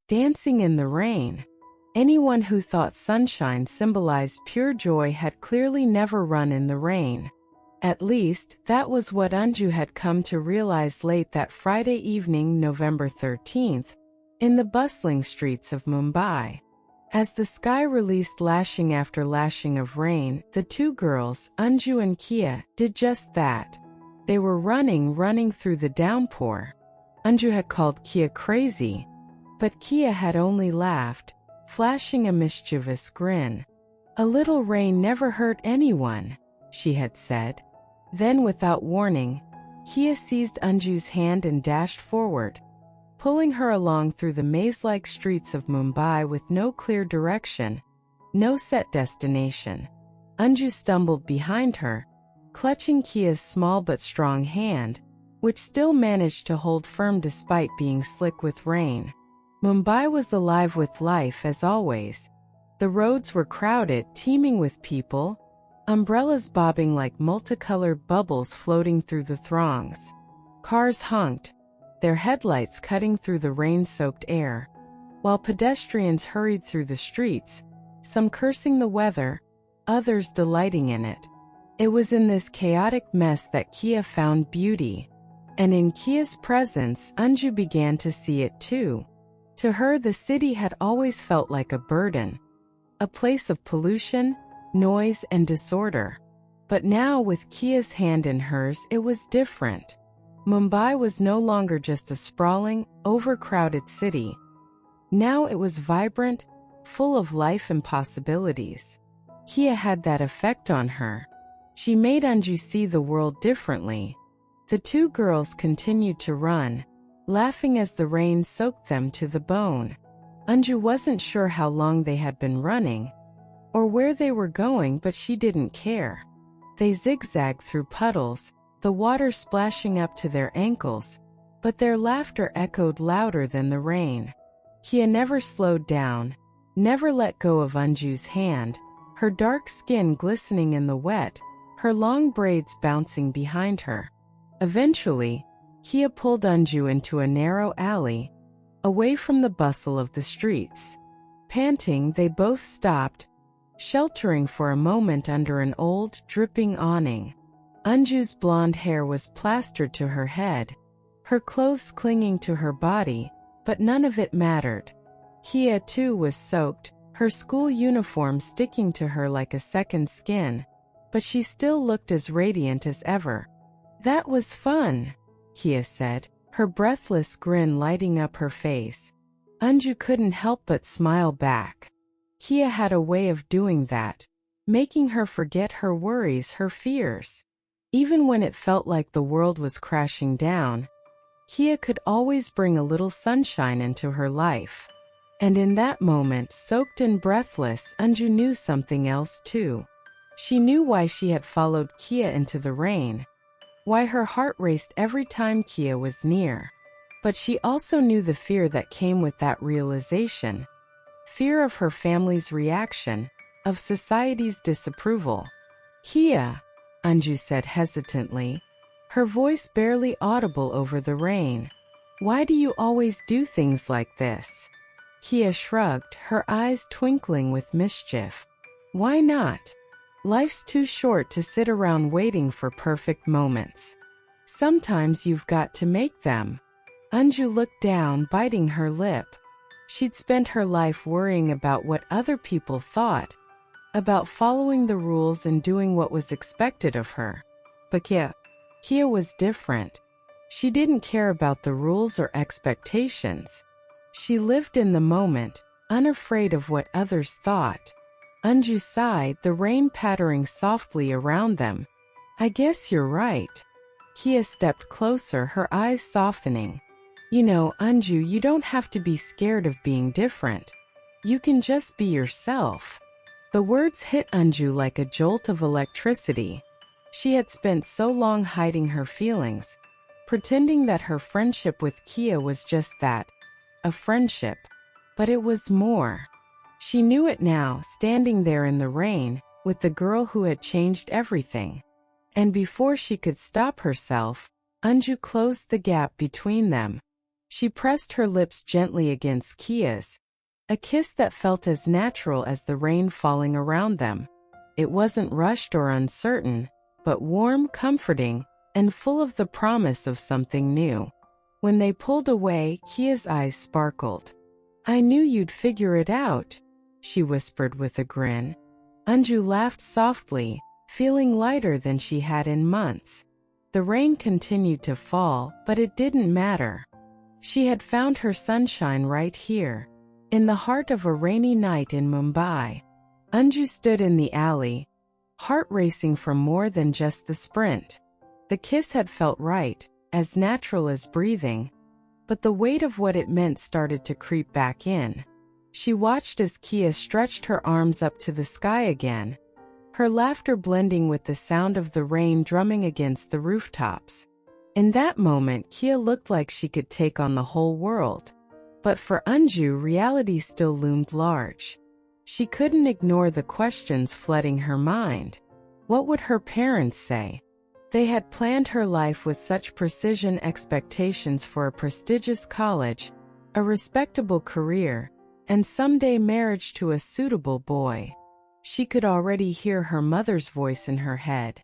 dancing in the rain. Anyone who thought sunshine symbolized pure joy had clearly never run in the rain. At least, that was what Anju had come to realize late that Friday evening, November 13th, in the bustling streets of Mumbai. As the sky released lashing after lashing of rain, the two girls, Anju and Kia, did just that. They were running through the downpour. Anju had called Kia crazy, but Kia had only laughed, flashing a mischievous grin. "A little rain never hurt anyone," she had said. Then, without warning, Kia seized Anju's hand and dashed forward, pulling her along through the maze-like streets of Mumbai with no clear direction, no set destination. Anju stumbled behind her, clutching Kia's small but strong hand, which still managed to hold firm despite being slick with rain. Mumbai was alive with life as always. The roads were crowded, teeming with people, umbrellas bobbing like multicolored bubbles floating through the throngs. Cars honked, their headlights cutting through the rain-soaked air, while pedestrians hurried through the streets, some cursing the weather, others delighting in it. It was in this chaotic mess that Kia found beauty, and in Kia's presence, Anju began to see it too. To her, the city had always felt like a burden, a place of pollution, noise, and disorder. But now, with Kia's hand in hers, it was different. Mumbai was no longer just a sprawling, overcrowded city. Now it was vibrant, full of life and possibilities. Kia had that effect on her. She made Anju see the world differently. The two girls continued to run, laughing as the rain soaked them to the bone. Anju wasn't sure how long they had been running, or where they were going, but she didn't care. They zigzagged through puddles, the water splashing up to their ankles, but their laughter echoed louder than the rain. Kia never slowed down, never let go of Anju's hand, her dark skin glistening in the wet, her long braids bouncing behind her. Eventually, Kia pulled Anju into a narrow alley, away from the bustle of the streets. Panting, they both stopped, sheltering for a moment under an old, dripping awning. Anju's blonde hair was plastered to her head, her clothes clinging to her body, but none of it mattered. Kia, too, was soaked, her school uniform sticking to her like a second skin, but she still looked as radiant as ever. "That was fun," Kia said, her breathless grin lighting up her face. Anju couldn't help but smile back. Kia had a way of doing that, making her forget her worries, her fears. Even when it felt like the world was crashing down, Kia could always bring a little sunshine into her life. And in that moment, soaked and breathless, Anju knew something else too. She knew why she had followed Kia into the rain, why her heart raced every time Kia was near. But she also knew the fear that came with that realization. Fear of her family's reaction, of society's disapproval. "Kia," Anju said hesitantly, her voice barely audible over the rain. "Why do you always do things like this?" Kia shrugged, her eyes twinkling with mischief. "Why not? Life's too short to sit around waiting for perfect moments. Sometimes you've got to make them." Anju looked down, biting her lip. She'd spent her life worrying about what other people thought, about following the rules and doing what was expected of her. But Kia was different. She didn't care about the rules or expectations. She lived in the moment, unafraid of what others thought. Anju sighed, the rain pattering softly around them. "I guess you're right." Kia stepped closer, her eyes softening. "You know, Anju, you don't have to be scared of being different. You can just be yourself." The words hit Anju like a jolt of electricity. She had spent so long hiding her feelings, pretending that her friendship with Kia was just that, a friendship. But it was more. She knew it now, standing there in the rain, with the girl who had changed everything. And before she could stop herself, Anju closed the gap between them. She pressed her lips gently against Kia's, a kiss that felt as natural as the rain falling around them. It wasn't rushed or uncertain, but warm, comforting, and full of the promise of something new. When they pulled away, Kia's eyes sparkled. "I knew you'd figure it out," she whispered with a grin. Anju laughed softly, feeling lighter than she had in months. The rain continued to fall, but it didn't matter. She had found her sunshine right here, in the heart of a rainy night in Mumbai. Anju stood in the alley, heart racing from more than just the sprint. The kiss had felt right, as natural as breathing, but the weight of what it meant started to creep back in. She watched as Kia stretched her arms up to the sky again, her laughter blending with the sound of the rain drumming against the rooftops. In that moment, Kia looked like she could take on the whole world. But for Anju, reality still loomed large. She couldn't ignore the questions flooding her mind. What would her parents say? They had planned her life with such precision, expectations for a prestigious college, a respectable career, and someday marriage to a suitable boy. She could already hear her mother's voice in her head.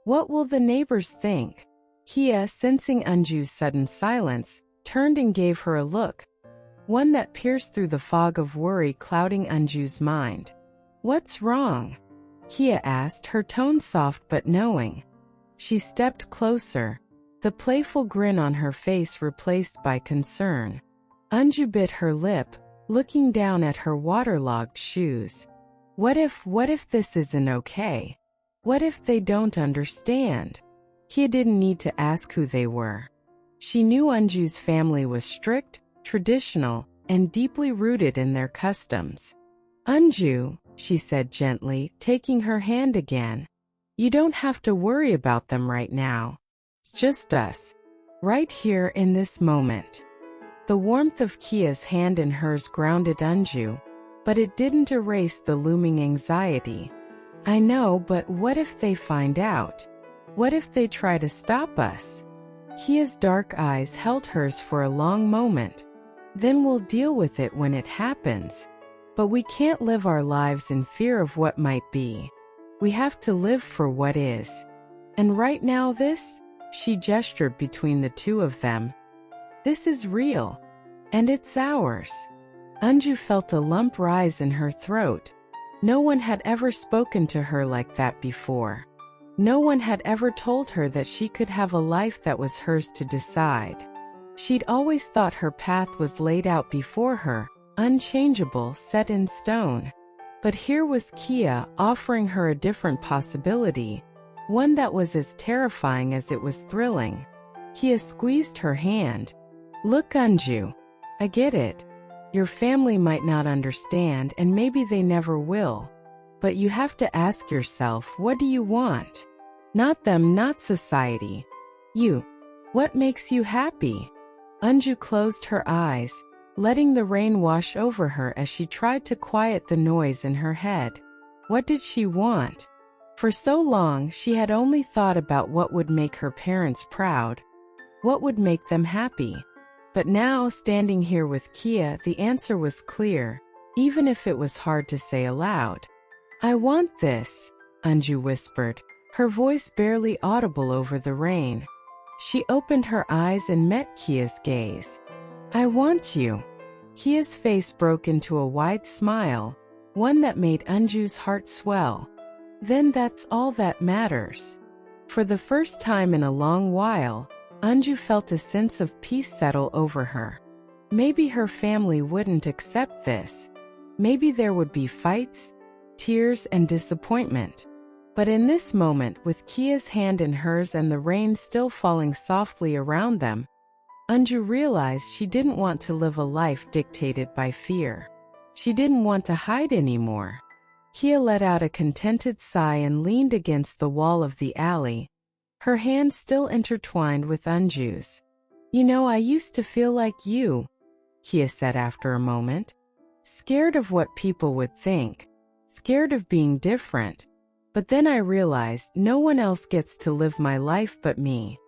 What will the neighbors think? Kia, sensing Anju's sudden silence, turned and gave her a look, one that pierced through the fog of worry clouding Anju's mind. "What's wrong?" Kia asked, her tone soft but knowing. She stepped closer, the playful grin on her face replaced by concern. Anju bit her lip, looking down at her waterlogged shoes. What if this isn't okay? What if they don't understand? Kia didn't need to ask who they were. She knew Anju's family was strict, traditional, and deeply rooted in their customs. "Anju," she said gently, taking her hand again, "you don't have to worry about them right now. Just us. Right here in this moment." The warmth of Kia's hand in hers grounded Anju, but it didn't erase the looming anxiety. "I know, but what if they find out? What if they try to stop us?" Kia's dark eyes held hers for a long moment. "Then we'll deal with it when it happens. But we can't live our lives in fear of what might be. We have to live for what is. And right now this," she gestured between the two of them, "this is real. And it's ours." Anju felt a lump rise in her throat. No one had ever spoken to her like that before. No one had ever told her that she could have a life that was hers to decide. She'd always thought her path was laid out before her, unchangeable, set in stone. But here was Kia offering her a different possibility, one that was as terrifying as it was thrilling. Kia squeezed her hand. "Look, Anju, I get it. Your family might not understand, and maybe they never will. But you have to ask yourself, what do you want? Not them, not society. You. What makes you happy?" Anju closed her eyes, letting the rain wash over her as she tried to quiet the noise in her head. What did she want? For so long, she had only thought about what would make her parents proud, what would make them happy. But now, standing here with Kia, the answer was clear, even if it was hard to say aloud. "I want this," Anju whispered, her voice barely audible over the rain. She opened her eyes and met Kia's gaze. "I want you." Kia's face broke into a wide smile, one that made Anju's heart swell. "Then that's all that matters." For the first time in a long while, Anju felt a sense of peace settle over her. Maybe her family wouldn't accept this. Maybe there would be fights, tears, and disappointment. But in this moment, with Kia's hand in hers and the rain still falling softly around them, Anju realized she didn't want to live a life dictated by fear. She didn't want to hide anymore. Kia let out a contented sigh and leaned against the wall of the alley, her hands still intertwined with Anju's. "You know, I used to feel like you," Kia said after a moment. "Scared of what people would think, scared of being different. But then I realized no one else gets to live my life but me.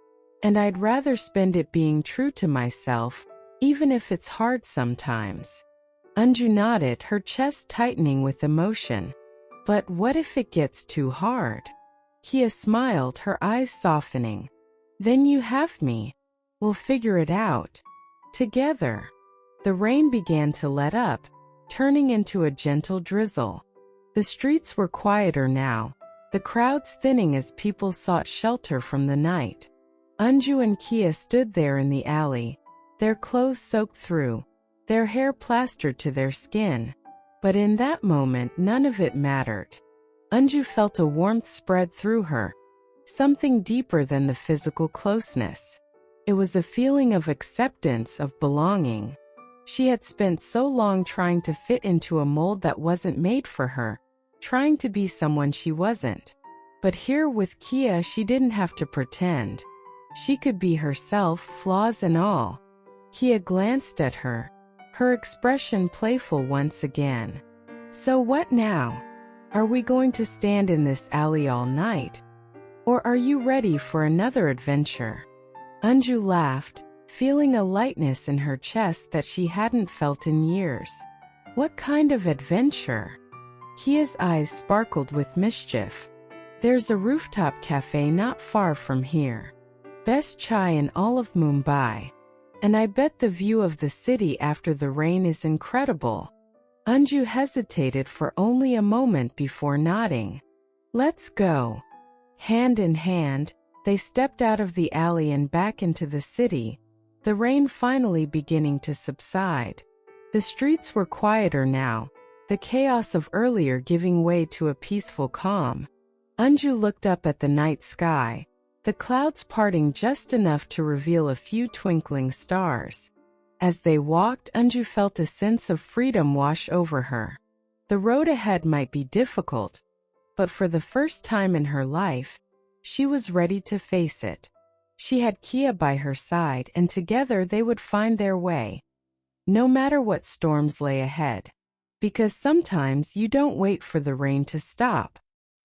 And I'd rather spend it being true to myself, even if it's hard sometimes. Anju nodded, her chest tightening with emotion. But what if it gets too hard? Kia smiled, her eyes softening. Then you have me. We'll figure it out. Together. The rain began to let up, turning into a gentle drizzle. The streets were quieter now, the crowds thinning as people sought shelter from the night. Anju and Kia stood there in the alley, their clothes soaked through, their hair plastered to their skin. But in that moment, none of it mattered. Anju felt a warmth spread through her, something deeper than the physical closeness. It was a feeling of acceptance, of belonging. She had spent so long trying to fit into a mold that wasn't made for her, trying to be someone she wasn't. But here with Kia, she didn't have to pretend. She could be herself, flaws and all. Kia glanced at her, her expression playful once again. So what now? Are we going to stand in this alley all night? Or are you ready for another adventure? Anju laughed, feeling a lightness in her chest that she hadn't felt in years. What kind of adventure? Kia's eyes sparkled with mischief. There's a rooftop cafe not far from here. Best chai in all of Mumbai. And I bet the view of the city after the rain is incredible. Anju hesitated for only a moment before nodding. Let's go. Hand in hand, they stepped out of the alley and back into the city, the rain finally beginning to subside. The streets were quieter now, the chaos of earlier giving way to a peaceful calm. Anju looked up at the night sky, the clouds parting just enough to reveal a few twinkling stars. As they walked, Anju felt a sense of freedom wash over her. The road ahead might be difficult, but for the first time in her life, she was ready to face it. She had Kia by her side, and together they would find their way, no matter what storms lay ahead. Because sometimes you don't wait for the rain to stop.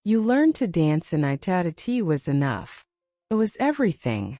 You learn to dance, and Itarati was enough. It was everything.